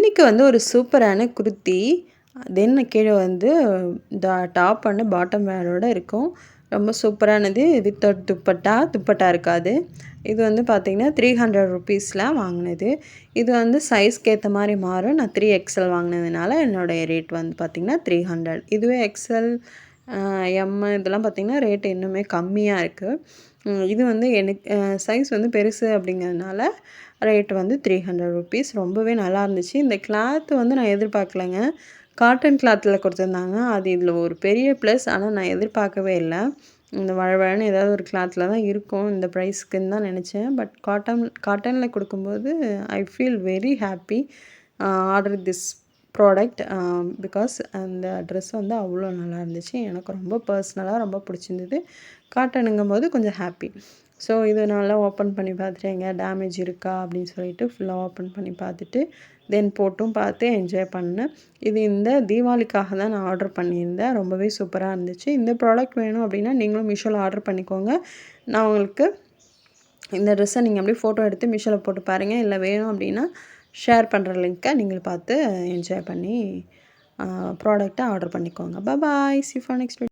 இன்றைக்கி வந்து ஒரு சூப்பரான குர்த்தி தென் கீழே வந்து டாப் அண்ட் பாட்டம் வேரோட இருக்கும். ரொம்ப சூப்பரானது வித்தவுட் துப்பட்டா இருக்காது. இது வந்து பார்த்திங்கன்னா 300 ருபீஸில் வாங்கினது. இது வந்து சைஸ்க்கு ஏற்ற மாதிரி மாறும். நான் 3XL வாங்கினதுனால என்னுடைய ரேட் வந்து பார்த்திங்கன்னா 300. இதுவே எக்ஸ்எல் எம் இதெல்லாம் பார்த்திங்கன்னா ரேட் இன்னுமே கம்மியாக இருக்குது. இது வந்து எனக்கு சைஸ் வந்து பெருசு அப்படிங்கிறதுனால ரேட் வந்து 300 ருபீஸ். ரொம்பவே நல்லா இருந்துச்சு. இந்த கிளாத் வந்து நான் எதிர்பார்க்கலங்க. காட்டன் கிளாத்தில் கொடுத்துருந்தாங்க. அது இதில் ஒரு பெரிய ப்ளஸ். ஆனால் நான் எதிர்பார்க்கவே இல்லை. இந்த வழவழன்னு ஏதாவது ஒரு கிளாத்தில் தான் இருக்கும் இந்த ப்ரைஸ்க்குன்னு தான் நினச்சேன். பட் காட்டனில் கொடுக்கும்போது I feel very happy order this product because அந்த ட்ரெஸ் வந்து அவ்வளோ நல்லா இருந்துச்சு. எனக்கு ரொம்ப பர்சனலாக ரொம்ப பிடிச்சிருந்தது. காட்டனுங்கும்போது கொஞ்சம் ஹாப்பி. ஸோ இது நல்லா ஓப்பன் பண்ணி பார்த்துட்டு எங்கே டேமேஜ் இருக்கா அப்படின்னு சொல்லிட்டு ஃபுல்லாக ஓப்பன் பண்ணி பார்த்துட்டு தென் போட்டும் பார்த்து என்ஜாய் பண்ணேன். இது இந்த தீபாவளிக்காக தான் நான் ஆர்டர் பண்ணியிருந்தேன். ரொம்பவே சூப்பராக இருந்துச்சு. இந்த ப்ராடக்ட் வேணும் அப்படின்னா நீங்களும் மீஷோவில் ஆர்டர் பண்ணிக்கோங்க. நான் உங்களுக்கு இந்த ட்ரெஸ்ஸை நீங்கள் அப்படியே ஃபோட்டோ எடுத்து மீஷோவில் போட்டு பாருங்கள். இல்லை வேணும் அப்படின்னா ஷேர் பண்ணுற லிங்க்கை நீங்கள் பார்த்து என்ஜாய் பண்ணி ப்ராடக்டை ஆர்டர் பண்ணிக்கோங்க. Bye. See for next video.